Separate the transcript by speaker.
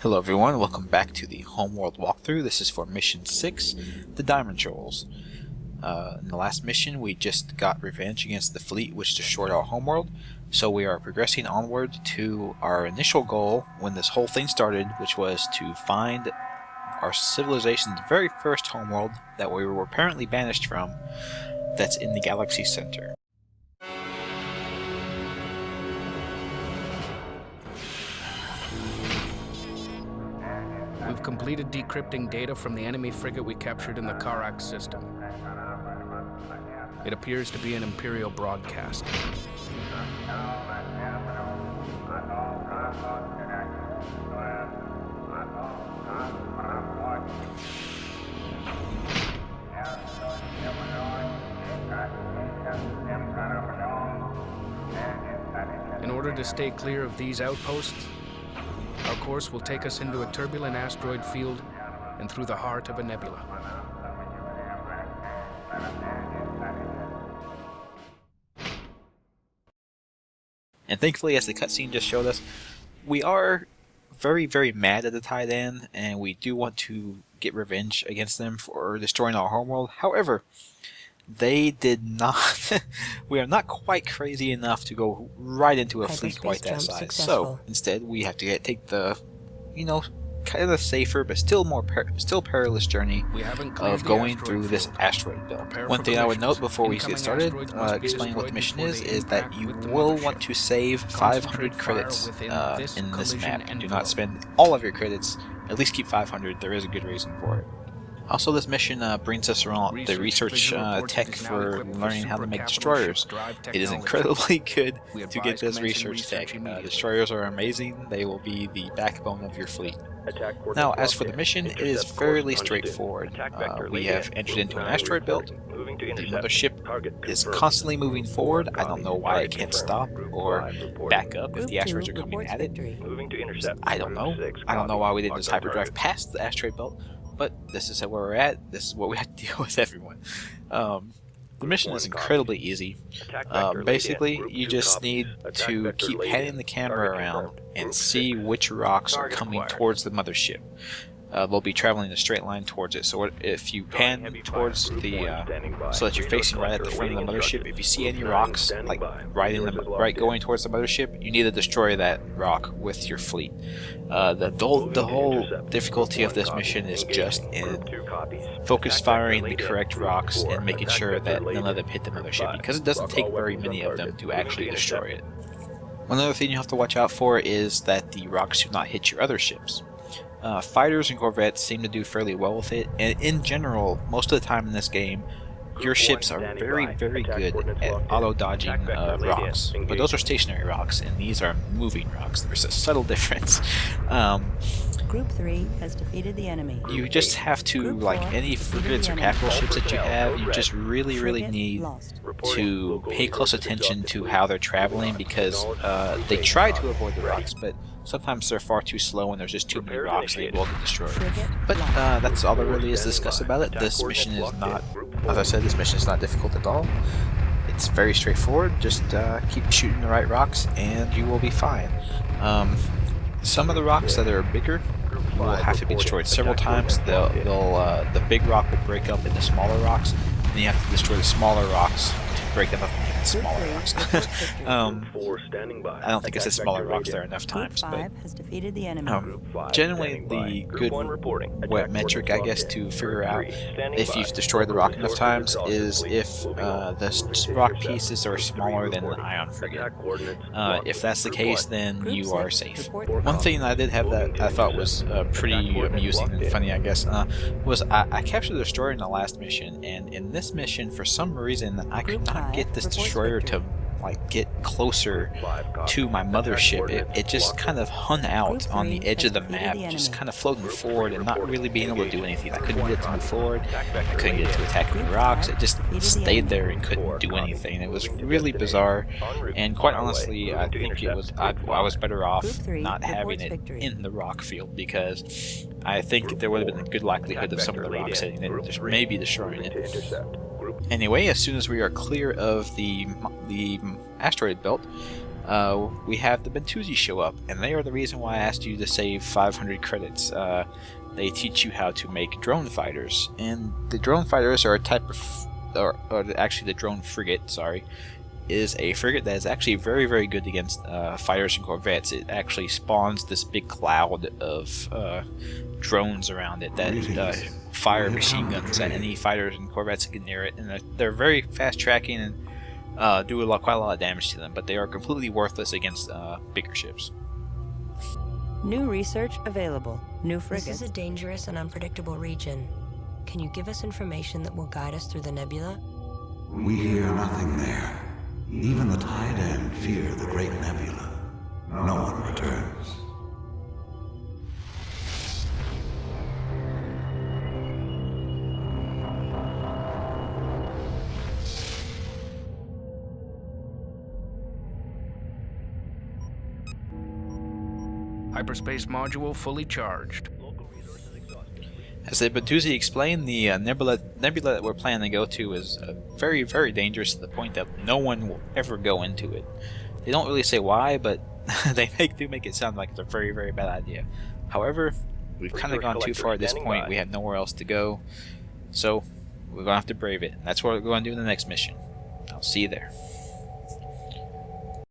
Speaker 1: Hello everyone, welcome back to the Homeworld walkthrough. This is for Mission 6, the Diamond Shoals. In the last mission we just got revenge against the fleet which destroyed our homeworld, so we are progressing onward to our initial goal when this whole thing started, which was to find our civilization's very first homeworld that we were apparently banished from, that's in the galaxy center.
Speaker 2: We've completed decrypting data from the enemy frigate we captured in the Karak system. It appears to be an Imperial broadcast. In order to stay clear of these outposts, our course will take us into a turbulent asteroid field and through the heart of a nebula.
Speaker 1: And thankfully, as the cutscene just showed us, we are very mad at the Titan, and we do want to get revenge against them for destroying our homeworld. However, they did not. We are not quite crazy enough to go right into a fleet quite that size. So instead, we have to take the, kind of safer but still perilous journey of going through this asteroid belt. One thing I would note before we get started, explaining what the mission is that you will want to save 500 credits in this map. Do not spend all of your credits. At least keep 500. There is a good reason for it. Also, this mission brings us around the research tech for learning how to make destroyers. It is incredibly good to get this research tech. Destroyers are amazing. They will be the backbone of your fleet. Now, as for the mission, it is fairly straightforward. We have entered into an asteroid belt. The mothership is constantly moving forward. I don't know why it can't stop or back up if the asteroids are coming at it. I don't know. I don't know why we didn't just hyperdrive past the asteroid belt. But this is where we're at. This is what we have to deal with, everyone. The mission is incredibly easy. Basically, you just need to keep panning the camera around and see which rocks are coming towards the mothership. They'll be traveling in a straight line towards it. So if you pan towards the, so that you're facing right at the front of the mothership, if you see any rocks like right going towards the mothership, you need to destroy that rock with your fleet. The whole difficulty of this mission is just in focus firing the correct rocks and making sure that none of them hit the mothership, because it doesn't take very many of them to actually destroy it. One other thing you have to watch out for is that the rocks do not hit your other ships. Fighters and corvettes seem to do fairly well with it, and in general, most of the time in this game, your ships are very good at auto-dodging rocks. But those are stationary rocks, and these are moving rocks. There's a subtle difference.
Speaker 3: Group 3 has defeated the enemy.
Speaker 1: You just have to, like any frigates or capital ships that you have, you just really need to pay close attention to how they're traveling, because they try to avoid the rocks, but sometimes they're far too slow and there's just too many rocks and they will get destroyed. But that's all there really is to discuss about it. This mission is not, as I said, this mission is not difficult at all. It's very straightforward. Just keep shooting the right rocks and you will be fine. Some of the rocks that are bigger will have to be destroyed several times. The big rock will break up into smaller rocks, and you have to destroy the smaller rocks to break them up into smaller rocks. I don't think I said smaller rocks there enough times, but generally the good wet metric, I guess, to figure out if you've destroyed the rock enough times is if the rock pieces are smaller than an ion frigate. If that's the case, then you are safe. One thing I did have that I thought was pretty amusing and funny, I guess, was I captured the destroyer in the last mission, and in this mission, for some reason, I could not get this destroyer to get closer to my mothership. It just kind of hung out on the edge of the map, just kind of floating forward and not really being able to do anything. I couldn't get it to move forward, I couldn't get it to attack any rocks, it just stayed there and couldn't do anything. It was really bizarre, and quite honestly, I think I was better off not having it in the rock field, because I think there would have been a good likelihood of some of the rocks hitting it and just maybe destroying it. Anyway, as soon as we are clear of the asteroid belt, we have the Bentusi show up, and they are the reason why I asked you to save 500 credits. They teach you how to make drone fighters, and the drone fighters are a type of, or actually the drone frigate, sorry, is a frigate that is actually very, very good against fighters and corvettes. It actually spawns this big cloud of drones around it that fire machine guns at any fighters and corvettes that get near it, and they're very fast tracking and do quite a lot of damage to them, but they are completely worthless against bigger ships.
Speaker 3: New research available. New
Speaker 4: This
Speaker 3: frigates.
Speaker 4: is a dangerous and unpredictable region. Can you give us information that will guide us through the nebula?
Speaker 5: We hear nothing there. Even the Tide End fear the great nebula. No one returns.
Speaker 2: Hyperspace module fully charged.
Speaker 1: As the Bentusi explained, the nebula that we're planning to go to is very, very dangerous to the point that no one will ever go into it. They don't really say why, but they do make it sound like it's a very, very bad idea. However, we've kind of gone too far at this point. We have nowhere else to go, so we're going to have to brave it. That's what we're going to do in the next mission. I'll see you there.